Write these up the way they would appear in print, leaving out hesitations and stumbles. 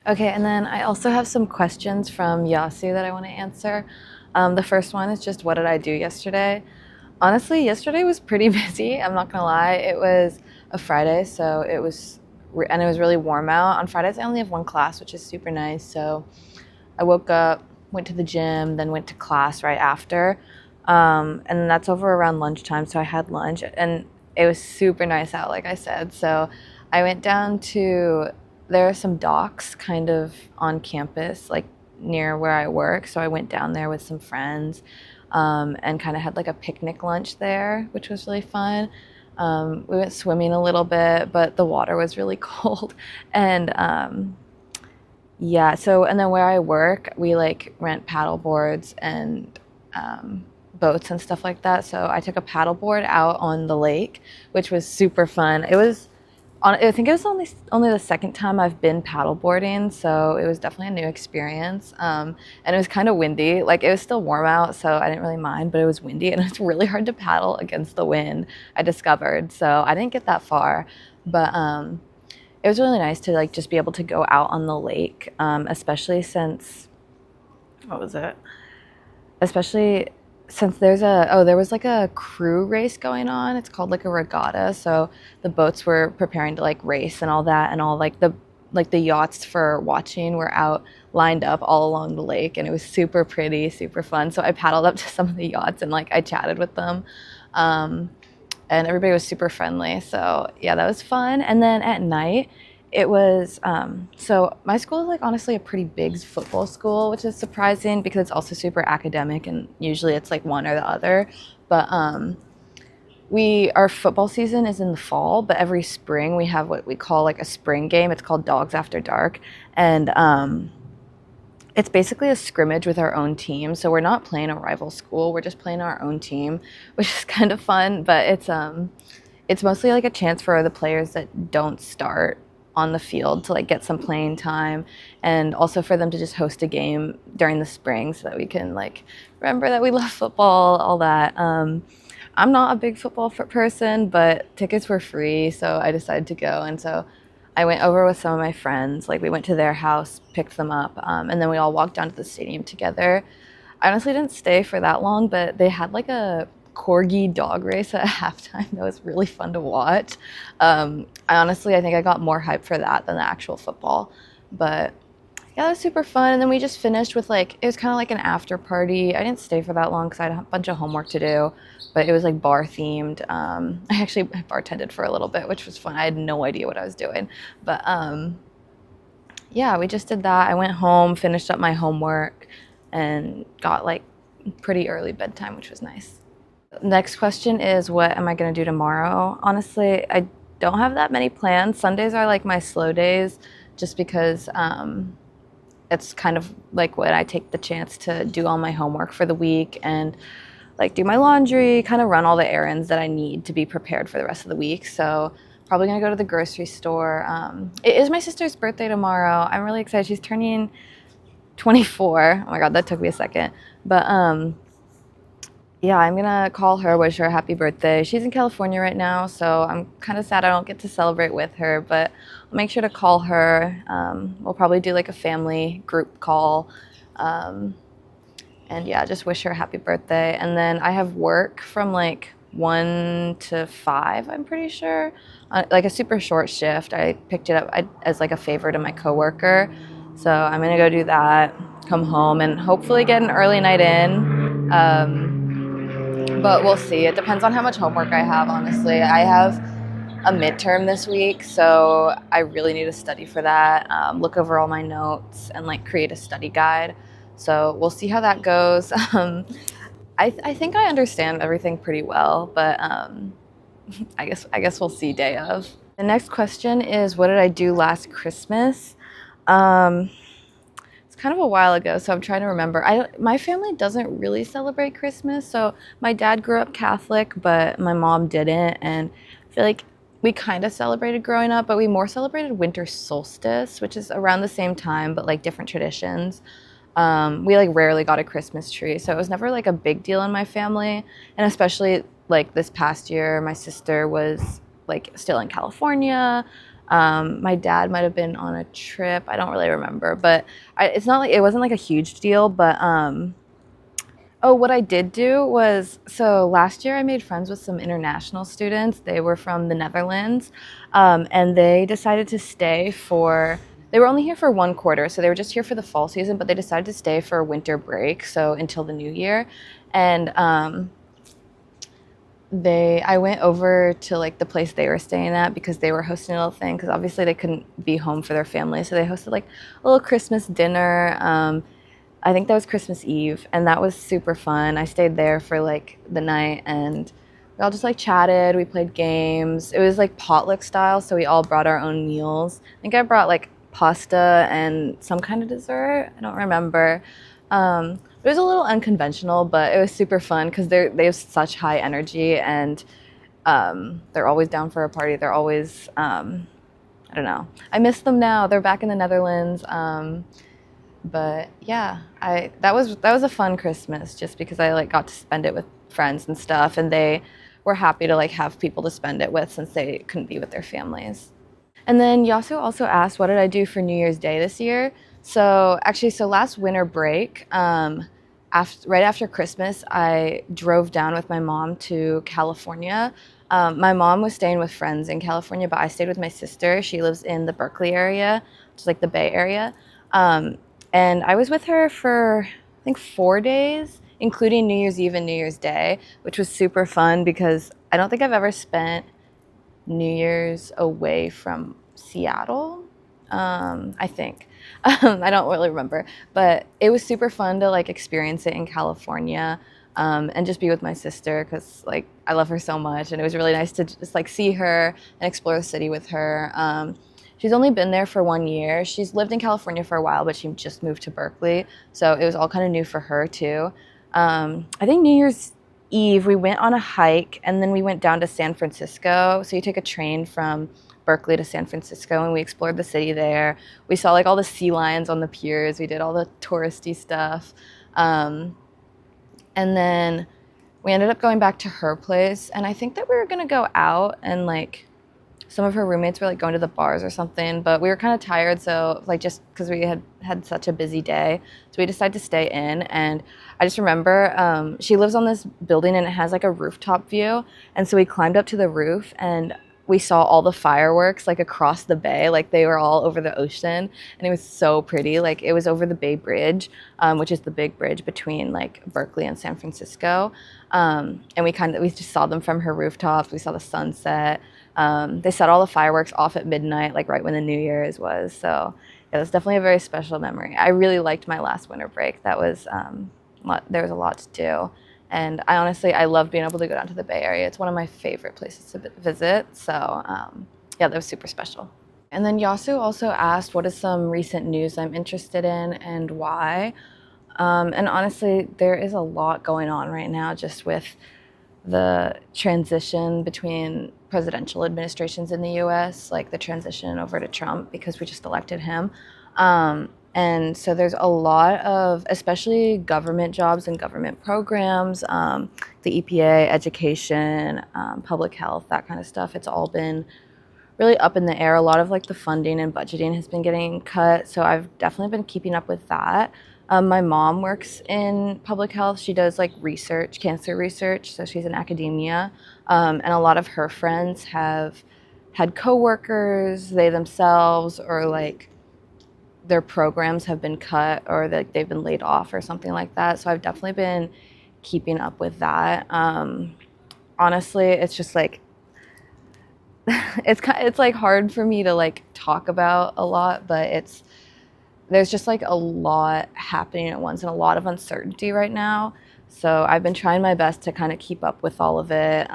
Okay, and then I also have some questions from Yasu that I want to answer. The first one is just what did I do yesterday? Honestly, yesterday was pretty busy. I'm not gonna lie. It was a Friday, so it was really warm out. On Fridays, I only have one class, which is super nice. So I woke up, went to the gym, then went to class right after, and that's over around lunchtime. So I had lunch, and it was super nice out, like I said. So I went down to there are some docks kind of on campus, like near where I work. So I went down there with some friends and kind of had like a picnic lunch there, which was really fun. We went swimming a little bit, but the water was really cold. And yeah, so, and then where I work, we like rent paddle boards and boats and stuff like that. So I took a paddle board out on the lake, which was super fun. I think it was only the second time I've been paddleboarding, so it was definitely a new experience. And it was kind of windy. Like, it was still warm out, so I didn't really mind, but it was windy, and it's really hard to paddle against the wind, I discovered. So I didn't get that far, but it was really nice to like just be able to go out on the lake, especially since what was it? Especially since there was like a crew race going on. It's called like a regatta. So the boats were preparing to like race and all that, and all like the yachts for watching were out lined up all along the lake, and it was super pretty, super fun. So I paddled up to some of the yachts and like I chatted with them. And everybody was super friendly. So yeah, that was fun. And then at night, it was so my school is like honestly a pretty big football school, which is surprising because it's also super academic and usually it's like one or the other. But our football season is in the fall, but every spring we have what we call like a spring game. It's called Dogs After Dark, and it's basically a scrimmage with our own team. So we're not playing a rival school. We're just playing our own team, which is kind of fun. But it's mostly like a chance for the players that don't start on the field to like get some playing time, and also for them to just host a game during the spring so that we can like remember that we love football, all that. I'm not a big football person, but tickets were free, so I decided to go. And so I went over with some of my friends. Like, we went to their house, picked them up, and then we all walked down to the stadium together. I honestly didn't stay for that long, but they had like a corgi dog race at halftime that was really fun to watch. I think I got more hype for that than the actual football. But yeah, that was super fun. And then we just finished with like, it was kind of like an after party. I didn't stay for that long because I had a bunch of homework to do, but it was like bar themed. I actually bartended for a little bit, which was fun. I had no idea what I was doing. But yeah, we just did that. I went home, finished up my homework, and got like pretty early bedtime, which was nice. Next question is, what am I going to do tomorrow? Honestly, I don't have that many plans. Sundays are like my slow days just because it's kind of like when I take the chance to do all my homework for the week and like do my laundry, kind of run all the errands that I need to be prepared for the rest of the week. So probably going to go to the grocery store. It is my sister's birthday tomorrow. I'm really excited. She's turning 24. Oh my God, that took me a second. But yeah, I'm gonna call her, wish her a happy birthday. She's in California right now, so I'm kind of sad I don't get to celebrate with her, but I'll make sure to call her. We'll probably do like a family group call. And yeah, just wish her a happy birthday. And then I have work from like 1 to 5, I'm pretty sure. Like a super short shift. I picked it up as like a favor to my coworker. So I'm gonna go do that, come home, and hopefully get an early night in. But we'll see. It depends on how much homework I have, honestly. I have a midterm this week, so I really need to study for that, look over all my notes, and like create a study guide. So we'll see how that goes. I think I understand everything pretty well, but I guess we'll see day of. The next question is, what did I do last Christmas? Kind of a while ago, so I'm trying to remember. My family doesn't really celebrate Christmas, so my dad grew up Catholic, but my mom didn't, and I feel like we kind of celebrated growing up, but we more celebrated winter solstice, which is around the same time, but like different traditions. We like rarely got a Christmas tree, so it was never like a big deal in my family, and especially like this past year, my sister was like still in California. My dad might have been on a trip. I don't really remember, but it's not like it wasn't like a huge deal. But oh, what I did do was, so last year I made friends with some international students. They were from the Netherlands, and they decided to stay for. They were only here for 1 quarter, so they were just here for the fall season. But they decided to stay for a winter break, so until the new year, and I went over to like the place they were staying at because they were hosting a little thing because obviously they couldn't be home for their family, so they hosted like a little Christmas dinner. I think that was Christmas Eve, and that was super fun. I stayed there for like the night, and we all just like chatted. We played games. It was like potluck style, so we all brought our own meals. I think I brought like pasta and some kind of dessert. I don't remember. It was a little unconventional, but it was super fun because they have such high energy, and they're always down for a party. They're always I don't know. I miss them now. They're back in the Netherlands. But yeah, that was a fun Christmas just because I like got to spend it with friends and stuff, and they were happy to like have people to spend it with since they couldn't be with their families. And then Yasu also asked, what did I do for New Year's Day this year? So actually, so last winter break, right after Christmas, I drove down with my mom to California. My mom was staying with friends in California, but I stayed with my sister. She lives in the Berkeley area, which is like the Bay Area. And I was with her for, I think, 4 days, including New Year's Eve and New Year's Day, which was super fun because I don't think I've ever spent New Year's away from Seattle. I think. I don't really remember, but it was super fun to like experience it in California, and just be with my sister because like I love her so much, and it was really nice to just like see her and explore the city with her. She's only been there for 1 year. She's lived in California for a while, but she just moved to Berkeley, so it was all kind of new for her too. I think New Year's Eve we went on a hike, and then we went down to San Francisco. So you take a train from Berkeley to San Francisco, and we explored the city there. We saw like all the sea lions on the piers. We did all the touristy stuff. And then we ended up going back to her place, and I think that we were gonna go out, and like some of her roommates were like going to the bars or something, but we were kind of tired, so like just because we had such a busy day, so we decided to stay in. And I just remember she lives on this building, and it has like a rooftop view, and so we climbed up to the roof, and we saw all the fireworks like across the bay, like they were all over the ocean, and it was so pretty. Like it was over the Bay Bridge, which is the big bridge between like Berkeley and San Francisco, and we just saw them from her rooftops. We saw the sunset. They set all the fireworks off at midnight, like right when the New Year's was. So yeah, it was definitely a very special memory. I really liked my last winter break. That was there was a lot to do. And I love being able to go down to the Bay Area. It's one of my favorite places to visit. So yeah, that was super special. And then Yasu also asked, what is some recent news I'm interested in and why? And honestly, there is a lot going on right now just with the transition between presidential administrations in the US, like the transition over to Trump because we just elected him. And so there's a lot of, especially government jobs and government programs, the EPA, education, public health, that kind of stuff. It's all been really up in the air. A lot of like the funding and budgeting has been getting cut. So I've definitely been keeping up with that. My mom works in public health. She does like research, cancer research. So she's in academia. And a lot of her friends have had coworkers, they themselves, or like their programs have been cut or that they've been laid off or something like that. So I've definitely been keeping up with that. Honestly, it's just like it's like hard for me to like talk about a lot, but there's just like a lot happening at once and a lot of uncertainty right now. So I've been trying my best to kind of keep up with all of it,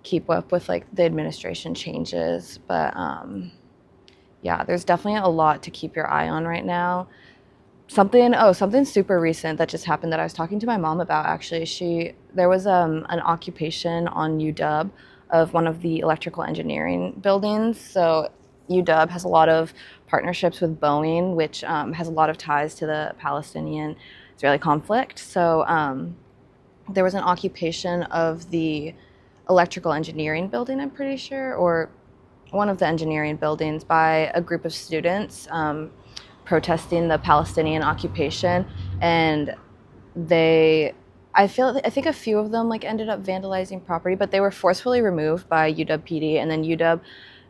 keep up with like the administration changes, but yeah, there's definitely a lot to keep your eye on right now. Something super recent that just happened that I was talking to my mom about actually. There was an occupation on UW of one of the electrical engineering buildings. So UW has a lot of partnerships with Boeing, which has a lot of ties to the Palestinian-Israeli conflict. So there was an occupation of the electrical engineering building, I'm pretty sure, or one of the engineering buildings by a group of students protesting the Palestinian occupation, and I think a few of them like ended up vandalizing property, but they were forcefully removed by UW PD, and then UW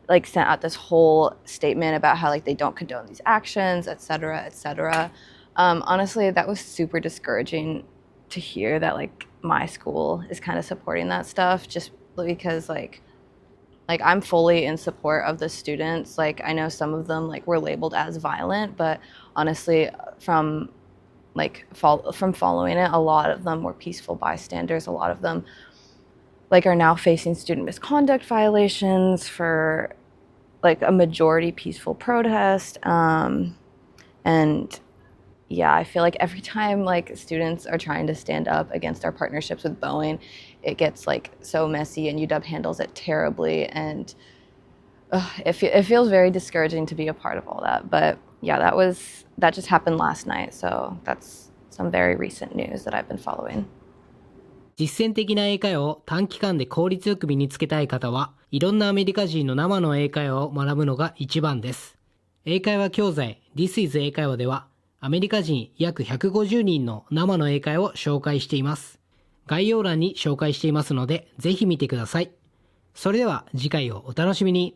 like sent out this whole statement about how like they don't condone these actions, etc., etc. Honestly, that was super discouraging to hear that like my school is kind of supporting that stuff, just because like I'm fully in support of the students. Like I know some of them like were labeled as violent, but honestly, from following it, a lot of them were peaceful bystanders. A lot of them like are now facing student misconduct violations for like a majority peaceful protest. And yeah, I feel like every time like students are trying to stand up against our partnerships with Boeing, it gets like so messy, and UW handles it terribly, and it feels very discouraging to be a part of all that. But yeah, that just happened last night, so that's some very recent news that I've been following. 実践的な英会話を短期間で効率よく身につけたい方は、いろんなアメリカ人の生の英会話を学ぶのが一番です。英会話教材 This is 英会話では、アメリカ人約150人の生の英会話を紹介しています。概要欄に紹介していますので、ぜひ見てください。それでは次回をお楽しみに。